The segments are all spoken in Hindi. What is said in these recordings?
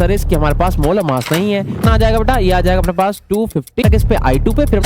आंसर इज कि हमारे पास मोलर मास नहीं है। ना आ जाएगा बेटा, ये आ जाएगा अपने पास 250 इस पे I2 पे। फिर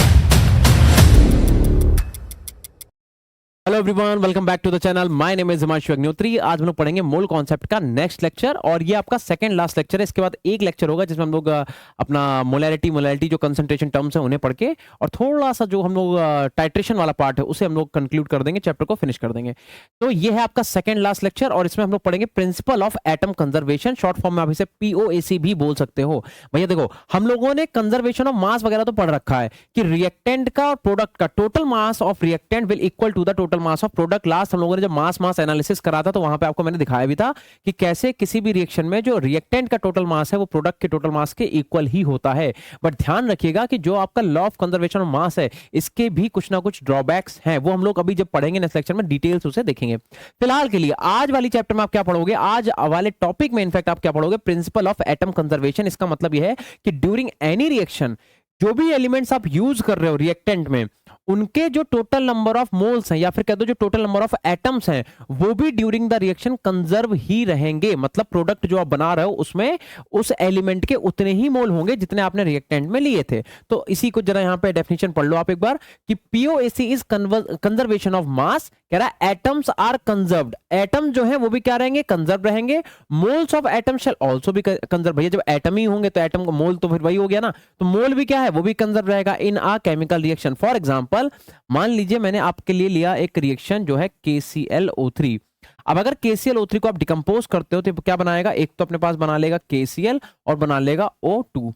hello everyone, welcome back to the channel. My name is Himanshu Agnihotri. आज हम लोग पढ़ेंगे मोल कॉन्सेप्ट का नेक्स्ट लेक्चर, और ये आपका सेकंड लास्ट लेक्चर है। इसके बाद एक लेक्चर होगा जिसमें हम लोग अपना मोलैरिटी जो कंसंट्रेशन टर्म्स है उन्हें पढ़ के, और थोड़ा सा जो हम लोग टाइट्रेशन वाला पार्ट है उसे हम लोग कंक्लूड कर देंगे, चैप्टर को फिनिश कर देंगे। तो ये है आपका सेकंड लास्ट लेक्चर, और इसमें हम लोग पढ़ेंगे principal of atom conservation. Short form में आप इसे POAC भी बोल सकते हो। भैया देखो, हम लोगों ने कंजर्वेशन ऑफ मास वगैरह तो पढ़ रखा है कि रिएक्टेंट का और प्रोडक्ट का total mass of reactant will equal to the total mass of product. Last हम लोगों ने जब मास एनालिसिस करा था तो वहां पे आपको मैंने दिखाया भी था कि कैसे किसी भी रिएक्शन में जो रिएक्टेंट का टोटल मास है वो प्रोडक्ट के टोटल मास के इक्वल ही होता है। बट ध्यान रखिएगा कि जो आपका law of conservation of mass है इसके भी कुछ ना कुछ ड्रॉबैक्स हैं, वो हम लोग अभी जब पढ़ेंगे नेक्स्ट लेक्चर में डिटेल्स उसे देखेंगे। फिलहाल के लिए आज वाली चैप्टर में आप क्या पढ़ोगे, आज वाले टॉपिक में इनफैक्ट आप क्या पढ़ोगे, प्रिंसिपल ऑफ एटम कंजर्वेशन। इसका मतलब यह है कि ड्यूरिंग एनी रिएक्शन जो भी एलिमेंट्स आप यूज कर रहे हो रिएक्टेंट में, उनके जो टोटल नंबर ऑफ मोल्स हैं या फिर कह दो जो टोटल नंबर ऑफ एटम्स हैं वो भी ड्यूरिंग द रिएक्शन कंजर्व ही रहेंगे। मतलब प्रोडक्ट जो आप बना रहे हो उसमें उस एलिमेंट के उतने ही मोल होंगे जितने आपने रिएक्टेंट में लिए थे। तो इसी को जरा यहां पे डेफिनेशन पढ़ लो आप एक बार कि POAC is conservation of mass. कह रहा है एटम्स आर कंजर्व्ड, एटम जो है वो भी क्या रहेंगे, कंजर्व रहेंगे। Moles of atom shell also भी कंजर्व। भैया जब एटम ही होंगे तो एटम का मोल तो फिर वही हो गया ना, तो मोल भी क्या है, वो भी कंजर्व रहेगा in a chemical reaction. For example मान लीजिए मैंने आपके लिए लिया एक रिएक्शन जो है KClO3। अब अगर KClO3 को आप डिकम्पोज करते हो तो क्या बनाएगा, एक तो अपने पास बना लेगा KCl और बना लेगा O2।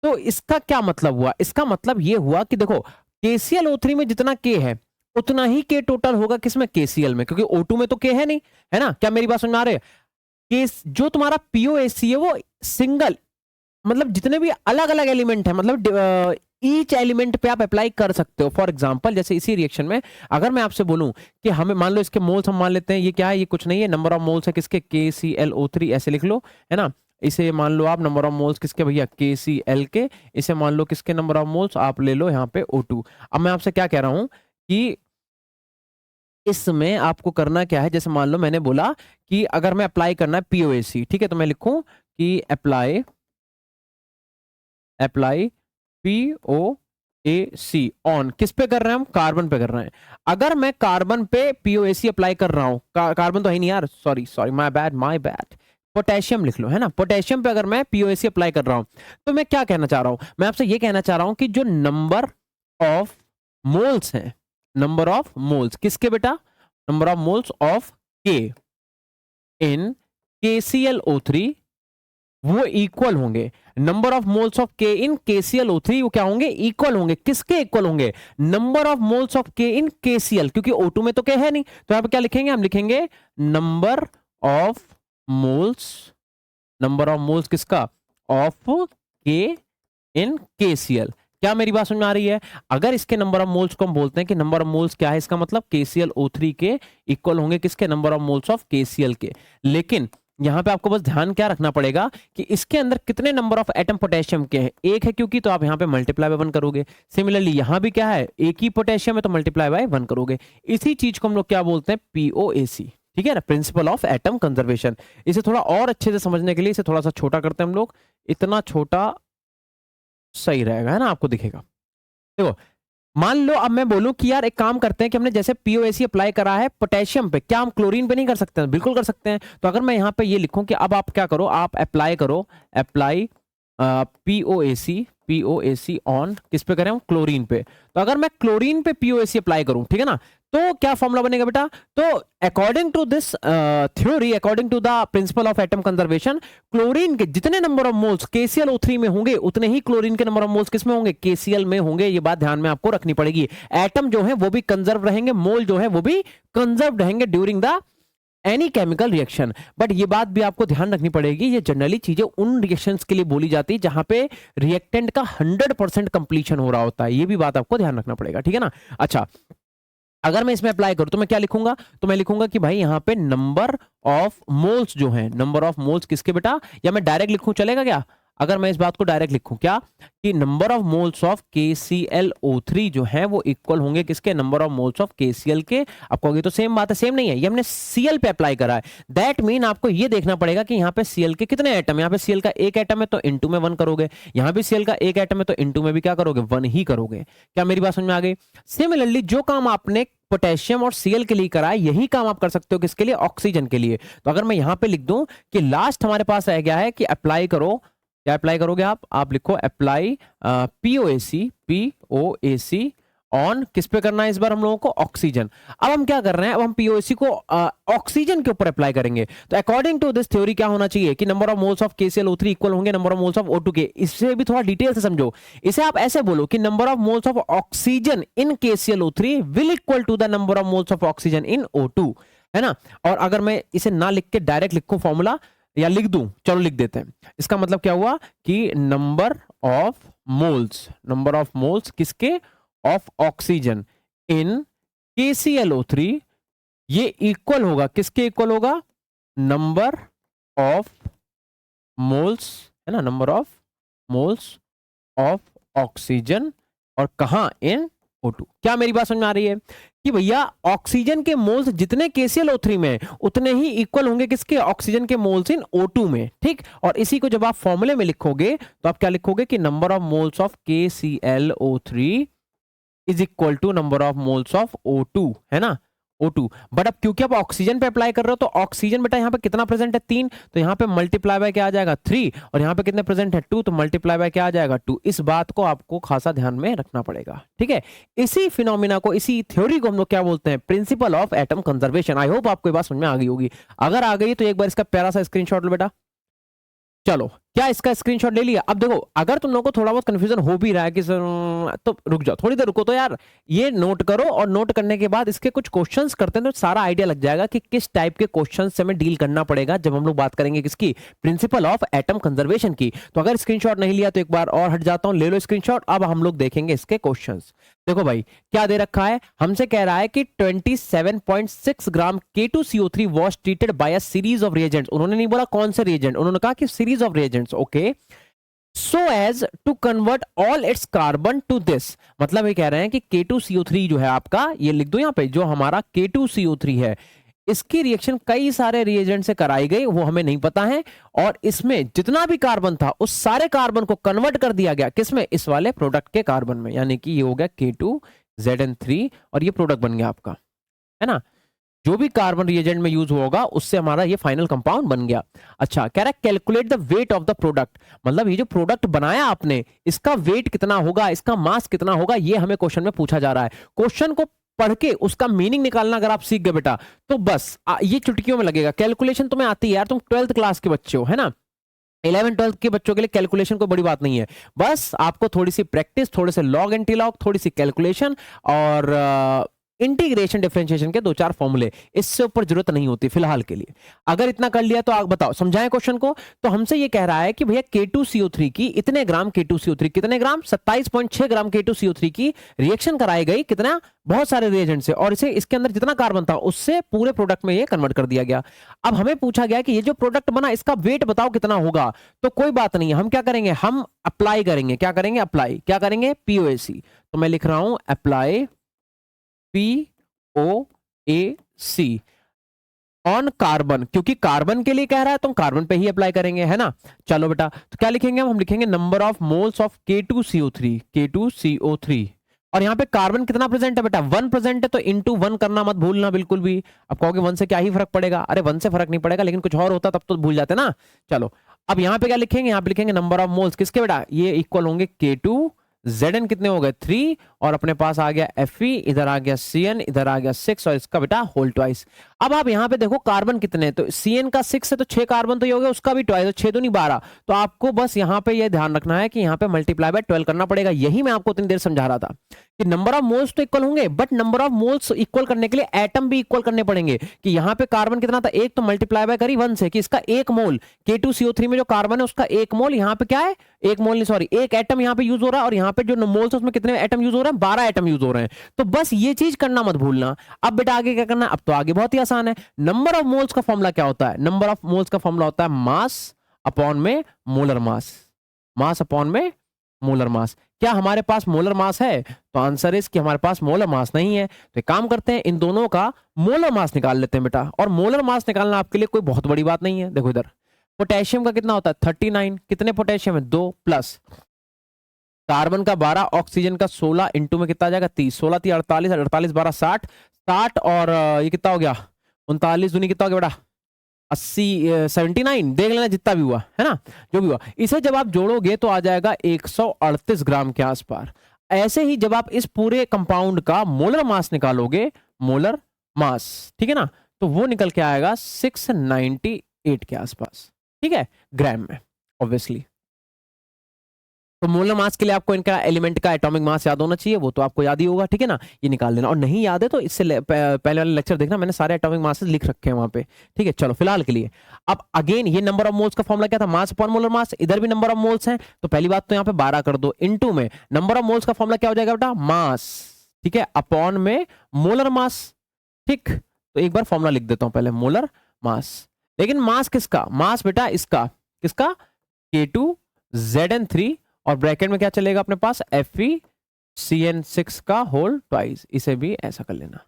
तो इसका क्या मतलब हुआ, इसका मतलब यह हुआ कि देखो KClO3 में जितना K है उतना ही K टोटल होगा किसमें, KCl में, क्योंकि O2 में तो K है नहीं, है ना। क्या मेरी बात समझ में आ रही है? जो तुम्हारा POAC है वो सिंगल, मतलब जितने भी अलग अलग एलिमेंट है, मतलब ईच एलिमेंट पे आप अप्लाई कर सकते हो। फॉर एग्जांपल जैसे इसी रिएक्शन में अगर मैं आपसे बोलूं कि हमें मान लो इसके मोल्स हम मान लेते हैं, ये क्या है, ये कुछ नहीं है, नंबर ऑफ मोल्स है किसके, KClO3 ऐसे लिख लो, है ना। इसे मान लो आप नंबर ऑफ मोल्स किसके भैया, KCl के। इसे मान लो किसके नंबर ऑफ मोल्स, आप ले लो यहाँ पे O2। अब मैं आपसे क्या कह रहा हूं कि इसमें आपको करना क्या है, जैसे मान लो मैंने बोला कि अगर मैं अप्लाई करना है POAC, ठीक है, तो मैं लिखूं कि अप्लाई POAC ऑन किस पे कर रहे हैं हम, कार्बन पे कर रहे हैं। अगर मैं कार्बन पे POAC अप्लाई कर रहा हूं, कार्बन तो है नहीं यार, सॉरी माय बैड, पोटेशियम लिख लो, है ना। पोटेशियम पे अगर मैं POAC अप्लाई कर रहा हूं तो मैं क्या कहना चाह रहा हूं, मैं आपसे ये कहना चाह रहा हूं कि जो नंबर ऑफ मोल्स हैं, नंबर ऑफ मोल्स किसके बेटा, number of moles of K in KClO3 वो इक्वल होंगे, number of moles of K in KClO3 वो क्या होंगे, इक्वल होंगे। किसके इक्वल होंगे, number of moles of K in KCl, क्योंकि O2 में तो K है नहीं, तो यहां पे क्या लिखेंगे, हम लिखेंगे number of moles, number of moles किसका, ऑफ K इन KCl। क्या मेरी बात समझ में आ रही है? अगर इसके नंबर ऑफ मोल्स को हम बोलते हैं कि नंबर ऑफ मोल्स क्या है, इसका मतलब KClO3 के इक्वल होंगे किसके, number of moles of KCl के। लेकिन यहां पे आपको बस ध्यान क्या रखना पड़ेगा कि इसके अंदर कितने नंबर ऑफ एटम पोटेशियम के हैं, एक है क्योंकि, तो आप यहां पे मल्टीप्लाई बाय 1 करोगे। सिमिलरली यहां भी क्या है, एक ही पोटेशियम है तो मल्टीप्लाई बाय 1 करोगे। इसी चीज को हम लोग क्या बोलते हैं, POAC, ठीक है ना, प्रिंसिपल ऑफ एटम कंजर्वेशन। इसे थोड़ा और अच्छे से समझने के लिए इसे थोड़ा सा छोटा करते हैं हम लोग, इतना छोटा सही रहेगा, है ना, आपको दिखेगा। देखो मान लो अब मैं बोलूं कि यार एक काम करते हैं कि हमने जैसे POAC अप्लाई करा है पोटेशियम पे, क्या हम क्लोरीन पे नहीं कर सकते हैं? बिल्कुल कर सकते हैं। तो अगर मैं यहां पे ये लिखूं कि अब आप क्या करो, आप अप्लाई करो, अप्लाई POAC ऑन किस पे करें हम, क्लोरीन पे। तो अगर मैं क्लोरीन पे POAC अप्लाई करूं, ठीक है ना, तो क्या फॉर्मूला बनेगा बेटा, तो according to this theory, according to the principle of atom conservation, chlorine के जितने नंबर ऑफ मोल्स KClO3 में होंगे उतने ही क्लोरीन के नंबर ऑफ मोल्स किसमें होंगे, KCl में होंगे। ये बात ध्यान में आपको रखनी पड़ेगी। एटम जो है वो भी कंजर्व रहेंगे, मोल जो है वो भी कंजर्व रहेंगे during the any chemical reaction. But ये बात भी आपको ध्यान रखनी पड़ेगी, ये जनरली चीजें उन रिएक्शंस के लिए बोली जाती है जहां पे रिएक्टेंट का 100% कंप्लीशन हो रहा होता है। ये भी बात आपको ध्यान रखना पड़ेगा, ठीक है ना। अच्छा, अगर मैं इसमें अप्लाई करूं तो मैं क्या लिखूंगा, तो मैं लिखूंगा कि भाई यहां पे नंबर ऑफ मोल्स जो है, नंबर ऑफ मोल्स किसके बेटा, या मैं डायरेक्ट लिखूं चलेगा क्या, अगर मैं इस बात को डायरेक्ट लिखूं क्या कि number of moles of KClO3 जो है वो इक्वल होंगे किसके, number of moles of KCl के। आप कहोगे तो सेम बात है, सेम नहीं है, ये हमने Cl पे अप्लाई करा है। दैट मीन आपको ये देखना पड़ेगा कि यहाँ पे Cl के कितने एटम, यहाँ पे Cl का एक एटम है तो इनटू में 1 करोगे, यहाँ पे Cl का एक एटम है तो इनटू में भी क्या करोगे, 1 ही करोगे। क्या मेरी बात समझ में आ गई? सिमिलरली जो काम आपने पोटेशियम और Cl के लिए करा है, यही काम आप कर सकते हो किसके लिए, ऑक्सीजन के लिए। तो अगर मैं यहां पे लिख दूं कि लास्ट हमारे पास रह गया है कि अप्लाई करो, क्या अप्लाई करोगे आप लिखो अप्लाई POAC ऑन, किस पे करना है इस बार हम लोगों को, ऑक्सीजन। अब हम क्या कर रहे हैं, अब हम POAC को ऑक्सीजन के ऊपर अप्लाई करेंगे। तो अकॉर्डिंग टू दिस थ्योरी क्या होना चाहिए कि number of moles of KClO3 equal होंगे number of moles of O2 के। इससे भी थोड़ा डिटेल से समझो, इसे आप ऐसे बोलो कि number of moles of oxygen in KClO3 will equal to the number of moles of oxygen in O2, है ना। और अगर मैं इसे ना लिख के डायरेक्ट लिखूं फॉर्मूला, या लिख दूं, चलो लिख देते हैं। इसका मतलब क्या हुआ कि नंबर ऑफ मोल्स किसके, ऑफ ऑक्सीजन इन KClO3 ये इक्वल होगा किसके, इक्वल होगा नंबर ऑफ मोल्स, है ना, number of moles of oxygen और कहां, इन O2। क्या मेरी बात समझ में आ रही है कि भैया ऑक्सीजन के मोल्स जितने KClO3 में उतने ही इक्वल होंगे किसके, ऑक्सीजन के मोल्स इन O2 में, ठीक। और इसी को जब आप फॉर्मूले में लिखोगे तो आप क्या लिखोगे कि number of moles of KClO3 is equal to number of moles of O2, है ना, O2। बट अब क्योंकि आप ऑक्सीजन पे अप्लाई कर रहे हो तो ऑक्सीजन बेटा यहाँ पे कितना प्रेजेंट है, 3, तो यहाँ पे मल्टीप्लाई बाय क्या आ जाएगा, 3, और यहाँ पे कितने प्रेजेंट है, 2, तो मल्टीप्लाई बाय क्या आ जाएगा, 2। इस बात को आपको खासा ध्यान में रखना पड़ेगा, ठीक है। इसी फिनोमिना को, इसी थ्योरी को हम लोग क्या बोलते हैं, principal of atom conservation. I hope आपको ये बात समझ में आ गई होगी। अगर आ गई तो एक बार इसका प्यारा सा स्क्रीनशॉट लो बेटा। चलो, क्या इसका स्क्रीनशॉट ले लिया? अब देखो, अगर तुम लोगों को थोड़ा बहुत कंफ्यूजन हो भी रहा है कि तो रुक जाओ, थोड़ी देर रुको तो यार, ये नोट करो, और नोट करने के बाद इसके कुछ क्वेश्चंस करते हैं तो सारा आइडिया लग जाएगा कि किस टाइप के क्वेश्चंस से हमें डील करना पड़ेगा जब हम लोग बात करेंगे किसकी, प्रिंसिपल ऑफ एटम कंजर्वेशन की। तो अगर स्क्रीनशॉट नहीं लिया तो एक बार और हट जाता हूं, ले लो स्क्रीनशॉट। अब हम लोग देखेंगे इसके क्वेश्चंस। देखो भाई, क्या दे रखा है, हमसे कह रहा है कि 27.6 ग्राम K2CO3 was treated by a series of reagents। उन्होंने नहीं बोला कौन से रिएजेंट, उन्होंने कहा कि series of reagents, okay, so as to convert all its carbon to this। मतलब ये कह रहे हैं कि K2CO3 जो है आपका, ये लिख दो यहाँ पे, जो हमारा K2CO3 है, इसकी रिएक्शन कई सारे रिएजेंट से कराई गई, वो हमें नहीं पता है, और इसमें जितना भी कार्बन था उस सारे कार्बन को कन्वर्ट कर दिया गया किसमें, इस वाले प्रोडक्ट के कार्बन में, यानी कि ये हो गया K2ZN3 और ये प्रोडक्ट बन गया आपका, है ना। जो भी कार्बन रिएजेंट में यूज होगा उससे हमारा ये फाइनल कंपाउंड बन गया। अच्छा, कह रहा है calculate the weight of the product, मतलब ये जो प्रोडक्ट बनाया आपने इसका वेट कितना होगा, इसका मास कितना होगा, ये हमें क्वेश्चन में पूछा जा रहा है। क्वेश्चन को पढ़ के उसका मीनिंग निकालना अगर आप सीख गए बेटा तो बस ये चुटकियों में लगेगा। कैलकुलेशन तुम्हें आती है यार, तुम 12th क्लास के बच्चे हो, है ना। 11-12 के बच्चों के लिए कैलकुलेशन कोई बड़ी बात नहीं है, बस आपको थोड़ी सी प्रैक्टिस, थोड़े से लॉग एंटी लॉग, थोड़ी सी कैलकुलेशन और इंटीग्रेशन डिफरेंशिएशन के 2-4 फॉर्मूले, इससे ऊपर जरूरत नहीं होती फिलहाल के लिए। अगर इतना कर लिया तो आप बताओ, समझाएं क्वेश्चन को। तो हमसे ये कह रहा है कि भैया K2CO3 की इतने ग्राम K2CO3, कितने ग्राम, 27.6 ग्राम K2CO3 की रिएक्शन कराई गई, कितना, बहुत सारे रिएजेंट से, और इसे इसके अंदर जितना कार्बन था उससे पूरे प्रोडक्ट में ये कन्वर्ट कर दिया गया। अब हमें पूछा गया कि ये जो प्रोडक्ट बना इसका वेट बताओ कितना होगा। तो कोई बात नहीं है, हम क्या करेंगे, हम अप्लाई करेंगे, क्या करेंगे, अप्लाई, क्या करेंगे, POAC। तो मैं लिख रहा हूं अप्लाई POAC ऑन कार्बन, क्योंकि कार्बन के लिए कह रहा है तो हम कार्बन पे ही अप्लाई करेंगे, है ना। चलो बेटा, तो क्या लिखेंगे हम लिखेंगे number of moles of K2CO3, और यहाँ पे कार्बन कितना प्रेजेंट है बेटा, 1 प्रेजेंट है, तो इंटू 1 करना मत भूलना बिल्कुल भी। अब कहोगे 1 से क्या ही फर्क पड़ेगा, अरे 1 से फर्क नहीं पड़ेगा, लेकिन कुछ और होता तब तो भूल जाते ना। चलो, अब यहाँ पे क्या लिखेंगे, यहाँ पे लिखेंगे नंबर ऑफ मोल्स किसके बेटा, ये इक्वल होंगे K2, Zn कितने हो गए 3, और अपने पास आ गया Fe, इधर आ गया Cn, इधर आ गया 6, और इसका बेटा होल ट्वाइस। अब आप यहाँ पे देखो कार्बन कितने, तो Cn का 6 है तो 6 कार्बन तो ये हो गया, उसका भी ट्वाइस, तो 6 दूनी 12। तो आपको बस यहाँ पे ये ध्यान रखना है कि यहाँ पे मल्टीप्लाई बाय 12 करना पड़ेगा। यही मैं आपको इतनी देर समझा रहा था कि नंबर ऑफ मोल्स तो इक्वल होंगे, but number of moles equal करने के लिए एटम भी इक्वल करने पड़ेंगे। कि यहाँ पे कार्बन कितना था, 1, तो मल्टीप्लाई बाय करी 1 से, कि इसका 1 मोल K2CO3 में जो कार्बन है उसका 1 मोल यहाँ पे क्या है, 1 मोल नहीं सॉरी 1 एटम यहाँ पे यूज हो रहा है, और यहाँ पे जो मोल्स है उसमें कितने एटम यूज हो रहे हैं, 12 एटम यूज हो रहे हैं। तो बस ये चीज करना मत भूलना। अब बेटा आगे क्या करना है, अब तो आगे बहुत ही आसान है। नंबर ऑफ मोल्स का फॉर्मूला क्या होता है, नंबर ऑफ मोल्स का फॉर्मूला होता है मास अपॉन में मोलर मास। मास अपॉन में मोलर मास। क्या हमारे पास मोलर मास है? तो आंसर इज कि हमारे पास मोलर मास नहीं है। तो एक काम करते हैं, इन दोनों का मोलर मास निकाल लेते हैं बेटा। और मोलर मास निकालना आपके लिए कोई बहुत बड़ी बात नहीं है। देखो इधर पोटेशियम का कितना होता है 39, कितने पोटेशियम है 2, प्लस कार्बन का 12, ऑक्सीजन का 16, इंटू में कितना आ जाएगा 30, 16 3 48, 48 12 60, 60 और ये कितना हो गया 39 दूनी कितना हो गया बेटा 80, 79, देख लेना जितना भी हुआ है ना, जो भी हुआ। इसे जब आप जोड़ोगे तो आ जाएगा 138 ग्राम के आसपास। ऐसे ही जब आप इस पूरे कंपाउंड का मोलर मास निकालोगे, मोलर मास, ठीक है ना, तो वो निकल के आएगा 698 के आसपास, ठीक है, ग्राम में ऑब्वियसली। तो मोलर मास के लिए आपको इनका एलिमेंट का एटॉमिक मास याद होना चाहिए, वो तो आपको याद ही होगा, ठीक है ना, ये निकाल लेना। और नहीं याद है तो इससे पहले वाले लेक्चर देखना, मैंने सारे एटॉमिक मासेस लिख रखे हैं वहां पे, ठीक है। चलो फिलहाल के लिए अब अगेन ये नंबर ऑफ मोल्स का फॉर्मूला क्या था, मास अपॉन मोलर मास। इधर भी नंबर ऑफ मोल्स हैं, तो पहली बात तो यहाँ पे 12 कर दो, इनटू में नंबर ऑफ मोल्स का फॉर्मूला क्या हो जाएगा बेटा, मास, ठीक है, अपॉन में मोलर मास, ठीक। तो एक बार फॉर्मूला लिख देता हूं पहले, मोलर मास। लेकिन मास किसका, मास बेटा इसका, किसका, K2Zn3, और ब्रैकेट में क्या चलेगा अपने पास, FeCN6 का होल ट्वाइस। इसे भी ऐसा कर लेना,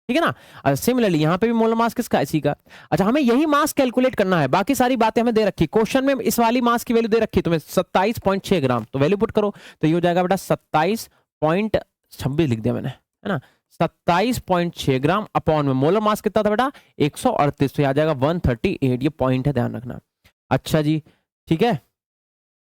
ठीक है ना। सिमिलरली यहां पे भी मोलर मास किसका, इसी का। अच्छा, हमें यही मास कैलकुलेट करना है, बाकी सारी बातें हमें दे रखी। क्वेश्चन में इस वाली मास की वैल्यू दे रखी तुम्हें 27.6 ग्राम, तो वैल्यू पुट करो तो ये हो जाएगा बेटा 27.26 लिख दिया मैंने, है ना, 27.6 ग्राम अपॉन में मोलर मास कितना था बेटा 138, तो आ जाएगा 138, ये पॉइंट है, ध्यान रखना। अच्छा जी, ठीक है।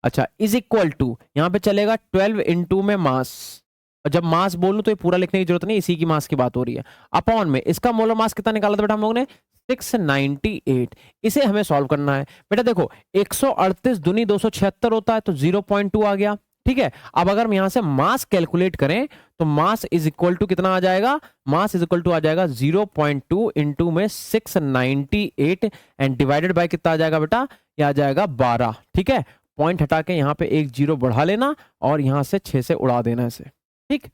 अच्छा, इज इक्वल टू यहां पे चलेगा 12 इंटू में मास, और जब मास बोलूं तो ये पूरा लिखने की जरूरत नहीं, इसी की मास की बात हो रही है, अपॉन में इसका मोलर मास कितना निकाला था बेटा हम लोगों ने 698। इसे हमें सॉल्व करना है बेटा। देखो 138 दूनी 276 होता है, तो 0.2 आ गया, ठीक है। अब अगर हम यहां से मास कैलकुलेट करें तो मास इज इक्वल टू कितना आ जाएगा, मास इज इक्वल टू आ जाएगा 0.2 इंटू में 698 एंड डिवाइडेड बाय कितना आ जाएगा बेटा, ये आ जाएगा 12, ठीक है। पॉइंट हटा के यहां पे एक जीरो बढ़ा लेना और यहां से 6 से उड़ा देना इसे, ठीक।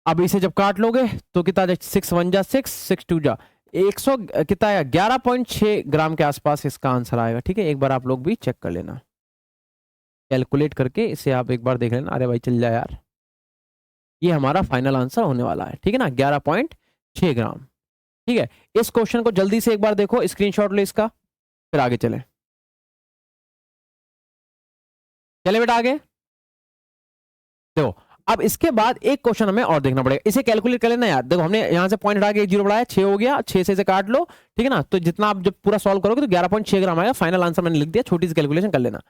अब इसे जब काट लोगे तो कितना, 6 1 जा 6, 6 2 जा 100, कितना आया 11.6 ग्राम के आसपास इसका आंसर आएगा, ठीक है। एक बार आप लोग भी चेक कर लेना कैलकुलेट करके, इसे आप एक बार देख लेना। अरे भाई चल जाए यार, ये हमारा फाइनल आंसर होने वाला है, ठीक है ना, 11.6 ग्राम, ठीक है। इस क्वेश्चन को जल्दी से एक बार देखो, स्क्रीनशॉट लो इसका, फिर आगे चले। चले बेटा आगे, देखो अब इसके बाद एक क्वेश्चन हमें और देखना पड़ेगा, इसे कैलकुलेट कर लेना यार। देखो हमने यहां से पॉइंट हटा के एक जीरो बढ़ाया, 6 हो गया, 6 से इसे काट लो, ठीक है ना। तो जितना आप जब पूरा सॉल्व करोगे तो 11.6 ग्राम आएगा, फाइनल आंसर मैंने लिख दिया, छोटी सी कैलकुलेशन कर लेना,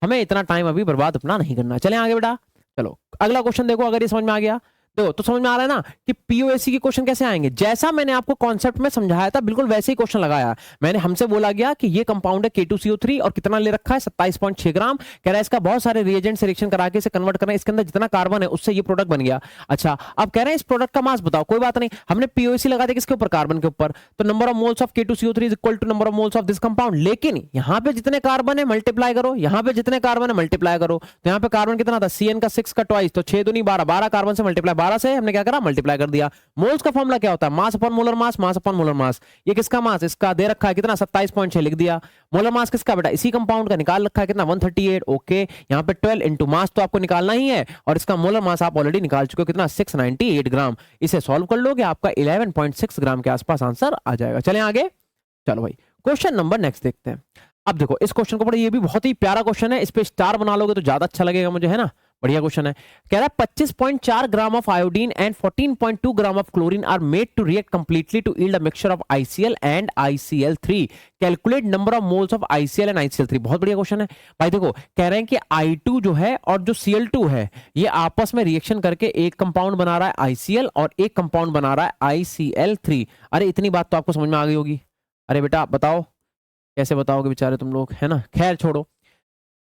हमें इतना टाइम अभी बर्बाद अपना नहीं करना। चले आगे बेटा, चलो अगला क्वेश्चन देखो, अगर ये समझ में आ गया देखो तो समझ में आ रहा है ना कि पीओएसी के क्वेश्चन कैसे आएंगे। जैसा मैंने आपको कॉन्सेप्ट में समझाया था बिल्कुल वैसे ही क्वेश्चन लगाया। मैंने हमसे बोला गया कि ये कंपाउंड है K2CO3 और कितना ले रखा है 27.6 ग्राम, कह रहा है इसका बहुत सारे रिएजेंट से रिएक्शन करा के इसे कन्वर्ट करना है, इसके अंदर जितना कार्बन है उससे ये प्रोडक्ट बन गया। अच्छा, अब कह रहे हैं इस प्रोडक्ट का मास बताओ, कोई बात नहीं, हमने पीओएसी लगा दिया किसके ऊपर, कार्बन के ऊपर, तो number of moles of K2CO3 is equal to number of moles of this compound. लेकिन यहां पे जितने कार्बन है मल्टीप्लाई करो, यहां पे जितने कार्बन है मल्टीप्लाई करो, तो यहां पे कार्बन कितना था CN का 6 का ट्वाइस, तो 6 दूनी 12, 12 कार्बन से मल्टीप्लाई, 12 से हमने क्या करा मल्टीप्लाई कर दिया। मोल्स का फॉर्मूला क्या होता है, mass upon molar mass, mass upon molar mass. ये किसका मास, इसका दे रखा है कितना 27.6 लिख दिया। मोलर मास किसका बेटा, इसी कंपाउंड का निकाल रखा है कितना 138, ओके। यहां पे 12 इंटू मास तो आपको निकालना ही है, और इसका मोलर मास आप ऑलरेडी निकाल चुके हो कितना 698 ग्राम। इसे सॉल्व कर लोगे आपका 11.6 ग्राम के आसपास आंसर आ जाएगा। चलें आगे, चलो भाई क्वेश्चन नंबर नेक्स्ट देखते हैं। अब देखो इस क्वेश्चन को पढ़ो, ये भी बहुत ही प्यारा क्वेश्चन है, इस पे स्टार बना लोगे तो ज्यादा अच्छा लगेगा मुझे, है ना, बढ़िया क्वेश्चन है। कह रहा है 25.4 gram of iodine and 14.2 gram of chlorine are made to react completely to yield a mixture of ICl and ICl3, calculate number of moles of ICl and ICl3। बहुत बढ़िया क्वेश्चन है भाई। देखो कह रहे हैं कि I2 जो है और जो Cl2 है ये आपस में रिएक्शन करके एक कंपाउंड बना रहा है ICl और एक कंपाउंड बना रहा है ICl3। अरे इतनी बात तो आपको समझ में आ गई होगी। अरे बेटा बताओ कैसे बताओगे बेचारे तुम लोग, है ना, खैर छोड़ो।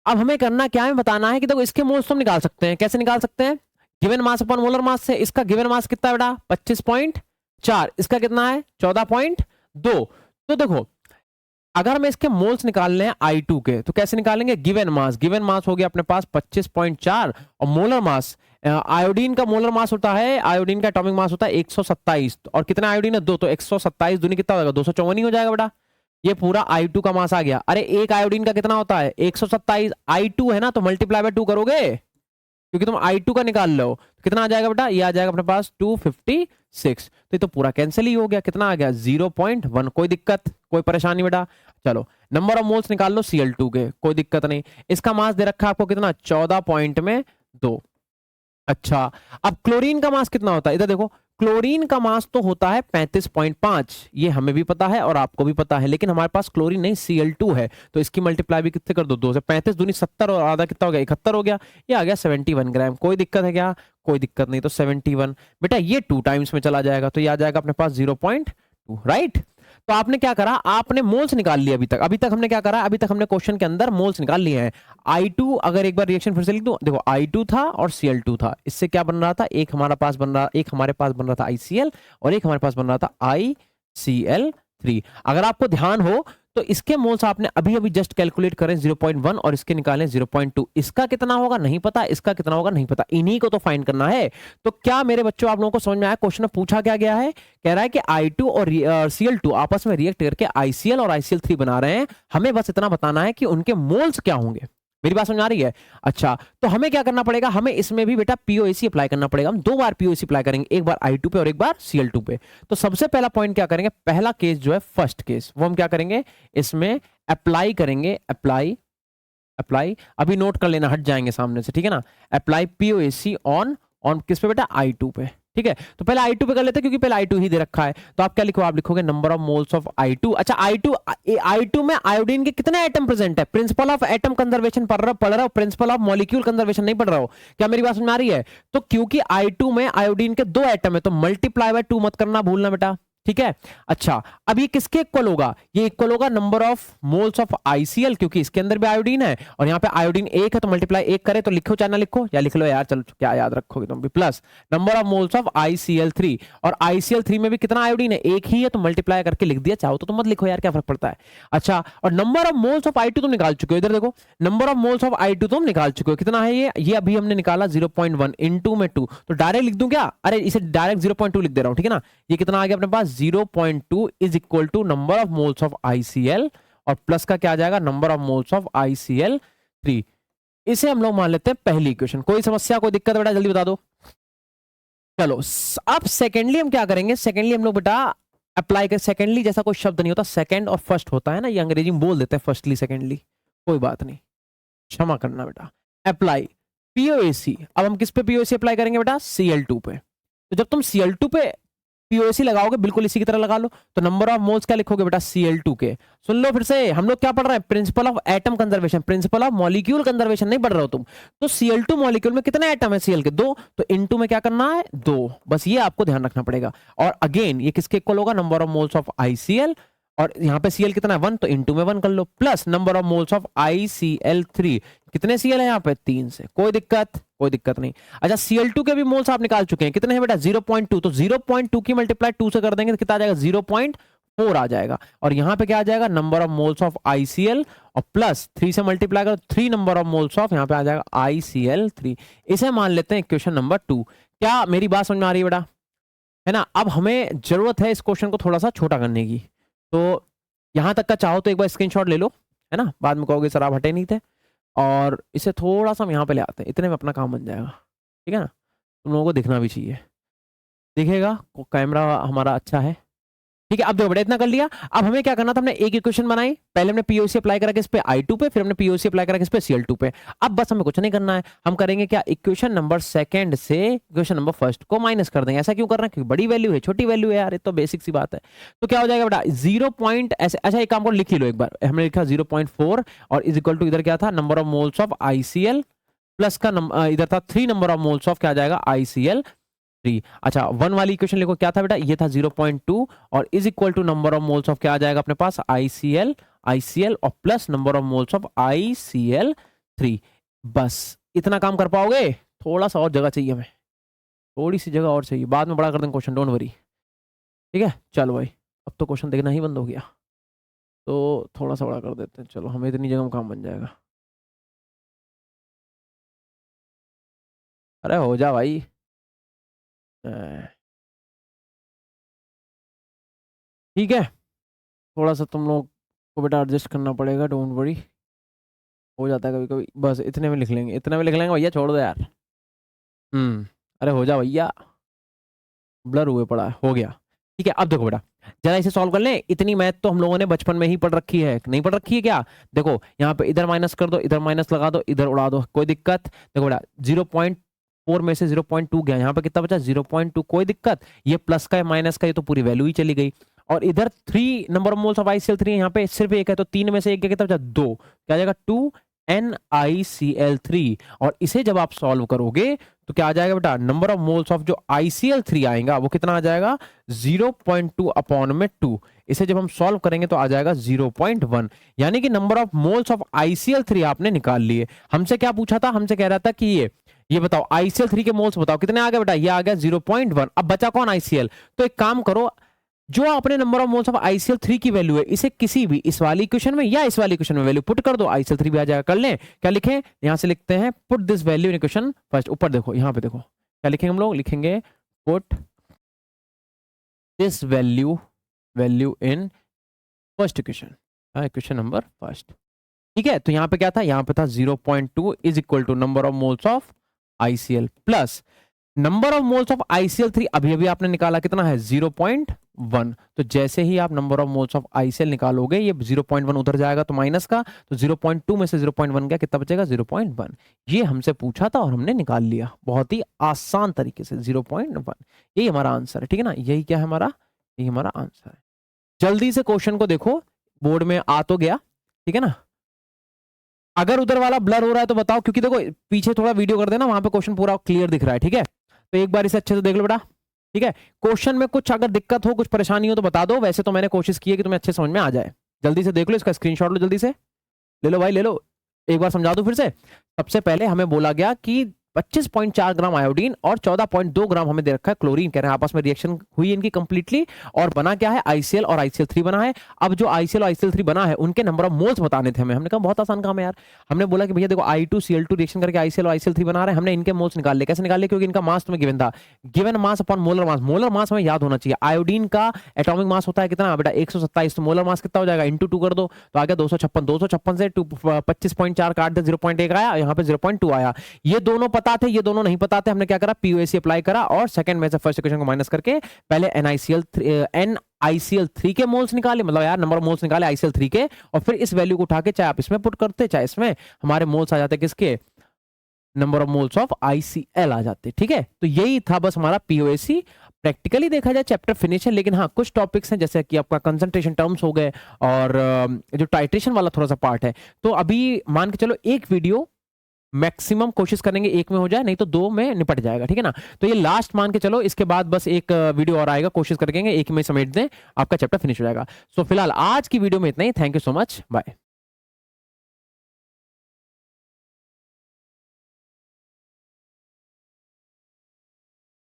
अब हमें करना क्या है, बताना है कि देखो इसके मोल्स तो हम निकाल सकते हैं, कैसे निकाल सकते हैं, given mass upon molar mass से। इसका गिवन मास कितना है बेटा 25.4, इसका कितना है 14.2। तो देखो अगर हमें इसके मोल्स निकालने हैं I2 के तो कैसे निकालेंगे, गिवन मास हो गया अपने पास 25.4 और मोलर मास, आयोडीन का मोलर मास होता है, आयोडीन का एटॉमिक मास होता है 127 और कितना आयोडीन है 2, तो 127 दूनी कितना होगा 254 ही हो जाएगा बेटा। ये पूरा I2 का मास आ गया। अरे एक आयोडीन का कितना होता है 127, I2 है ना तो मल्टीप्लाई बाय 2 करोगे क्योंकि तुम I2 का निकाल लो तो कितना आ जाएगा बेटा, ये आ जाएगा अपने पास 256। तो ये तो पूरा कैंसिल ही हो गया, कितना आ गया 0.1। कोई दिक्कत कोई परेशानी बेटा। चलो नंबर ऑफ मोल्स निकाल लो Cl2 के, कोई दिक्कत नहीं। इसका मास दे रखा है आपको कितना 14 पॉइंट में 2। अच्छा अब क्लोरीन का मास कितना होता है, इधर देखो क्लोरीन का मास तो होता है 35.5, ये हमें भी पता है और आपको भी पता है, लेकिन हमारे पास क्लोरीन नहीं Cl2 है तो इसकी मल्टीप्लाई भी कितने कर दो 2 से, 35 दूनी 70 और आधा कितना हो गया 71 हो गया, ये आ गया 71 ग्राम। कोई दिक्कत है क्या, कोई दिक्कत नहीं। तो 71 बेटा ये 2 टाइम्स में चला जाएगा तो ये आ जाएगा अपने पास 0.2, राइट। तो आपने क्या करा, आपने मोल्स निकाल लिया। अभी तक हमने क्या करा, अभी तक हमने क्वेश्चन के अंदर मोल्स निकाल लिए हैं। I2 अगर एक बार रिएक्शन फिर से लिख दूं, देखो I2 था और Cl2 था, इससे क्या बन रहा था, एक हमारे पास बन रहा था ICl और एक हमारे पास बन रहा था ICl3। अगर आपको ध्यान हो तो इसके मोल्स आपने अभी अभी जस्ट कैलकुलेट करें 0.1 और इसके निकालें 0.2। इसका कितना होगा नहीं पता, इसका कितना होगा नहीं पता, इन्हीं को तो फाइंड करना है। तो क्या मेरे बच्चों आप लोगों को समझ में आया क्वेश्चन में पूछा क्या गया है, कह रहा है कि I2 और Cl2 आपस में रिएक्ट करके ICl और ICl3 बना रहे हैं, हमें बस इतना बताना है कि उनके मोल्स क्या होंगे। मेरी बात समझ आ रही है। अच्छा तो हमें क्या करना पड़ेगा, हमें इसमें भी बेटा पीओएसी अप्लाई करना पड़ेगा। हम 2 बार पीओएसी अप्लाई करेंगे, एक बार I2 पे और एक बार Cl2 पे। तो सबसे पहला पॉइंट क्या करेंगे, पहला केस जो है फर्स्ट केस, वो हम क्या करेंगे इसमें अप्लाई करेंगे, अप्लाई अप्लाई अभी नोट कर लेना, हट जाएंगे सामने से, ठीक है ना। अप्लाई पीओएसी ऑन ऑन किस पे बेटा I2 पे, ठीक है। तो पहले I2 पे कर लेते हैं क्योंकि पहले I2 ही दे रखा है। तो आप क्या लिखो, आप लिखोगे number of moles of I2। अच्छा I2 में आयोडीन के कितने एटम प्रेजेंट है, प्रिंसिपल ऑफ एटम कंजर्वेशन पढ़ रहा हो, प्रिंसिपल ऑफ मॉलिक्यूल कंजर्वेशन नहीं पढ़ रहा हो, क्या मेरी बात समझ में आ रही है। तो क्योंकि I2 में आयोडीन के 2 एटम है तो मल्टीप्लाई बाय 2 मत करना भूलना बेटा, ठीक है। अच्छा अब ये किसके इक्वल होगा, ये इक्वल होगा number of moles of ICl, क्योंकि इसके अंदर भी आयोडीन है और यहाँ पे आयोडीन 1 है तो मल्टीप्लाई 1 करे तो लिखो चाहे ना लिखो, या लिख लो यार, चलो क्या याद रखोगे तुम भी, plus number of moles of ICl3। और ICl3 में भी कितना आयोडीन है, 1 ही है तो मल्टीप्लाई करके लिख दिया, चाहो तो मत लिखो यार, क्या फर्क पड़ता है। अच्छा और number of moles of I2 तुम निकाल चुके हो, इधर देखो number of moles of I2 तुम निकाल चुके हो, कितना है ये अभी हमने निकाला 0.1 इनटू में 2, तो डायरेक्ट लिख दूं क्या, अरे इसे डायरेक्ट 0.2 लिख दे रहा हूं, ठीक है ना। ये कितना आ गया अपने पास 0.2 is equal to number of moles of ICl और प्लस का क्या आ जाएगा number of moles of ICl3। इसे हम लोग मान लेते हैं पहली इक्वेशन। कोई समस्या कोई दिक्कत बेटा जल्दी बता दो। चलो अब सेकेंडली हम क्या करेंगे, सेकेंडली हम लोग बेटा अप्लाई कर, सेकेंडली जैसा कोई शब्द नहीं होता, सेकेंड और फर्स्ट होता है ना, ये अंग्रेजी में बोल देते हैं फर्स्टली सेकेंडली, कोई बात नहीं क्षमा करना बेटा। अप्लाई पीओएसी, अब हम किस पे पीओएसी अप्लाई करेंगे बेटा Cl2 पे। तो जब तुम Cl2 पे पीओएसी लगाओगे बिल्कुल इसी की तरह लगा लो, तो नंबर ऑफ मोल्स क्या लिखोगे बेटा Cl2 के। सुन लो फिर से, हम लोग क्या पढ़ रहे हैं, principal of atom conservation, principle of molecule conservation नहीं पढ़ रहे हो तुम। तो Cl2 मॉलिक्यूल में कितने एटम है Cl के, 2, तो इनटू में क्या करना है 2, बस ये आपको ध्यान रखना पड़ेगा। और अगेन ये किसके इक्वल होगा, number of moles of ICl, और यहाँ पे Cl कितना है 1 तो इनटू में 1 कर लो, plus number of moles of ICl3, कितने Cl है यहाँ पे 3 से, कोई दिक्कत नहीं। अच्छा Cl2 के भी मोल्स आप निकाल चुके हैं, कितने हैं बेटा 0.2, तो 0.2 की मल्टीप्लाई 2 से कर देंगे तो कितना आ जाएगा 0.4 आ जाएगा। और यहाँ पे क्या आ जाएगा number of moles of ICl और प्लस 3 से मल्टीप्लाई करो 3 नंबर ऑफ मोल्स ऑफ, यहाँ पे आ जाएगा ICl3। इसे मान लेते हैं इक्वेशन नंबर 2। क्या मेरी बात समझ में आ रही है बेटा, है ना। अब हमें जरूरत है इस क्वेश्चन को थोड़ा सा छोटा करने की, तो यहां तक का चाहो तो एक बार स्क्रीनशॉट ले लो, है ना, बाद में कहोगे सर आप हटे नहीं थे। और इसे थोड़ा सा हम यहाँ पे ले आते हैं, इतने में अपना काम बन जाएगा, ठीक है ना। तुम लोगों को दिखना भी चाहिए, दिखेगा कैमरा हमारा अच्छा है, ठीक है। अब देखो बेटा इतना कर लिया, अब हमें क्या करना था, हमने एक इक्वेशन बनाई, पहले हमने पीओसी अप्लाई करा किस पे I2 पे, फिर हमने पीओसी अप्लाई करा किस पे Cl2 पे। अब बस हमें कुछ नहीं करना है, हम करेंगे क्या, इक्वेशन नंबर सेकंड से इक्वेशन नंबर फर्स्ट को माइनस कर देंगे। ऐसा क्यों कर रहे हैं, क्योंकि बड़ी वैल्यू है छोटी वैल्यू है यार, ये तो बेसिक सी बात है। तो क्या हो जाएगा बेटा 0 पॉइंट ऐसे, अच्छा एक काम को लिख ही लो एक बार, हमने लिखा 0.4 और इज इक्वल टू इधर क्या था number of moles of ICl plus का इधर था 3 नंबर ऑफ मोल्स ऑफ क्या आ जाएगा ICl3। अच्छा 1 वाली इक्वेशन लिखो, क्या था बेटा ये था 0.2 और is equal to number of moles of क्या आ जाएगा अपने पास ICl और plus number of moles of ICl3। बस इतना काम कर पाओगे, थोड़ा सा और जगह चाहिए हमें, थोड़ी सी जगह और चाहिए, बाद में बड़ा कर देंगे क्वेश्चन, डोंट वरी, ठीक है। चलो भाई अब तो क्वेश्चन देखना ही बंद हो गया, तो थोड़ा सा बड़ा कर देते हैं, चलो हमें इतनी जगह में काम बन जाएगा। अरे हो जा भाई, ठीक है। थोड़ा सा तुम लोग को बेटा एडजस्ट करना पड़ेगा, डोंट वरी, हो जाता है कभी कभी। बस इतने में लिख लेंगे, इतने में लिख लेंगे भैया, छोड़ दो यार। अरे हो जा भैया, ब्लर हुए पड़ा है, हो गया। ठीक है, अब देखो बेटा जरा इसे सॉल्व कर लें। इतनी मैथ तो हम लोगों ने बचपन में ही पढ़ रखी है, नहीं पढ़ रखी है क्या? देखो यहाँ पे इधर माइनस कर दो, इधर माइनस लगा दो, इधर उड़ा दो, कोई दिक्कत? देखो बेटा 0.4 में से 0.2 गया, यहाँ पे कितना बचा? 0.2, कोई दिक्कत? ये प्लस का है माइनस का, ये तो पूरी वैल्यू ही चली गई। और इधर 3 number of moles of ICl3 यहाँ पे सिर्फ एक है, तो 3 में से एक गया, कितना बचा? 2, क्या आ जाएगा? 2 NiCl3। और इसे जब आप सॉल्व करोगे तो क्या आ जाएगा बेटा? नंबर ऑफ मोल्स ऑफ जो ICl3 आएगा वो कितना आ जाएगा? 0.2 अपॉन में 2। इसे जब हम सॉल्व करेंगे तो आ जाएगा 0.1। यानी कि number of moles of ICl3 आपने निकाल लिए। हमसे क्या पूछा था? हमसे कह रहा था कि ये बताओ ICl3 के मोल्स बताओ कितने आ गए बेटा? ये आ गया 0.1। अब बचा कौन? ICl। तो एक काम करो, जो आपने number of moles of ICl3 की वैल्यू है, इसे किसी भी इस वाली इक्वेशन में या इस वाली इक्वेशन में वैल्यू पुट कर दो, ICl3 भी आ जाएगा। कर लें? क्या लिखें? यहां से लिखते हैं put this value in equation first. ऊपर देखो, यहां पे देखो क्या लिखेंगे हम लोग? लिखेंगे put this value in first equation, equation number first. ठीक है, तो यहां पे क्या था? यहां पे था 0.2 is equal to number of moles of ICl plus number of moles of ICl3 अभी अभी आपने निकाला, कितना है? 0.1। तो जैसे ही आप number of moles of ICl निकालोगे, ये 0.1 उधर जाएगा तो माइनस का, तो 0.2 में से 0.1 गया, कितना बचेगा? 0.1। ये हमसे पूछा था और हमने निकाल लिया बहुत ही आसान तरीके से, 0.1। यही हमारा आंसर है, ठीक है ना? यही क्या है हमारा? यही हमारा आंसर है। जल्दी से क्वेश्चन को देखो, बोर्ड में आ तो गया, ठीक है ना? अगर उधर वाला ब्लर हो रहा है तो बताओ, क्योंकि देखो पीछे थोड़ा वीडियो कर देना, वहां पे क्वेश्चन पूरा क्लियर दिख रहा है, ठीक है? तो एक बार इसे अच्छे से देख लो बेटा, ठीक है? क्वेश्चन में कुछ अगर दिक्कत हो, कुछ परेशानी हो तो बता दो, वैसे तो मैंने कोशिश की है कि तुम्हें अच्छे समझ में आ जाए। जल्दी से देख लो, इसका स्क्रीनशॉट लो, जल्दी से ले लो भाई, ले लो। एक बार समझा दो फिर से। सबसे पहले हमें बोला गया कि 25.4 ग्राम आयोडीन और 14.2 ग्राम हमें दे रखा है क्लोरीन, कह रहे हैं आपस में रिएक्शन हुई इनकी कंप्लीटली, और बना क्या है? ICl और ICl3 बना है। अब जो ICl और ICl3 बना है उनके नंबर ऑफ मोल्स बताने थे हमें। हमने कहा बहुत आसान काम है यार। हमने बोला कि भैया देखो I2Cl2 रिएक्शन करके ICl और ICl3 बना रहे हैं, हमने इनके मोल्स निकाल लिए। कैसे निकाल लिए? क्योंकि इनका मास तुम्हें गिवन था, given mass upon molar mass. Molar mass हमें याद होना चाहिए। आयोडीन का एटॉमिक मास होता है कितना बेटा? 127। तो मोलर मास कितना हो जाएगा? इंटू 2 कर दो, तो आ गया 256। 256 से 25.4 काट दे, 0.1 आया, यहाँ पे 0.2 आया। ये दोनों पता थे, ये दोनों नहीं पता थे। हमने क्या करा? POAC अप्लाई करा और सेकंड में से फर्स्ट इक्वेशन को माइनस करके पहले NiCl3 के मोल्स निकाले, मतलब यार नंबर ऑफ मोल्स निकाले ICl3 के, और फिर इस वैल्यू को उठा के चाहे आप इसमें पुट करते, चाहे इसमें, हमारे मोल्स आ जाते किसके? Number of moles of ICl आ जाते। ठीक है, तो यही था बस हमारा POAC। प्रैक्टिकली देखा जाए चैप्टर फिनिश है, लेकिन हाँ कुछ टॉपिक्स हैं जैसे कि आपका कंसंट्रेशन टर्म्स हो गए और जो टाइट्रेशन वाला थोड़ा सा पार्ट है, तो अभी मान के चलो एक वीडियो मैक्सिमम कोशिश करेंगे एक में हो जाए, नहीं तो 2 में निपट जाएगा, ठीक है ना? तो ये लास्ट मान के चलो, इसके बाद बस एक वीडियो और आएगा, कोशिश करेंगे एक में समेट दें, आपका चैप्टर फिनिश हो जाएगा। सो फिलहाल आज की वीडियो में इतना ही। Thank you so much, bye.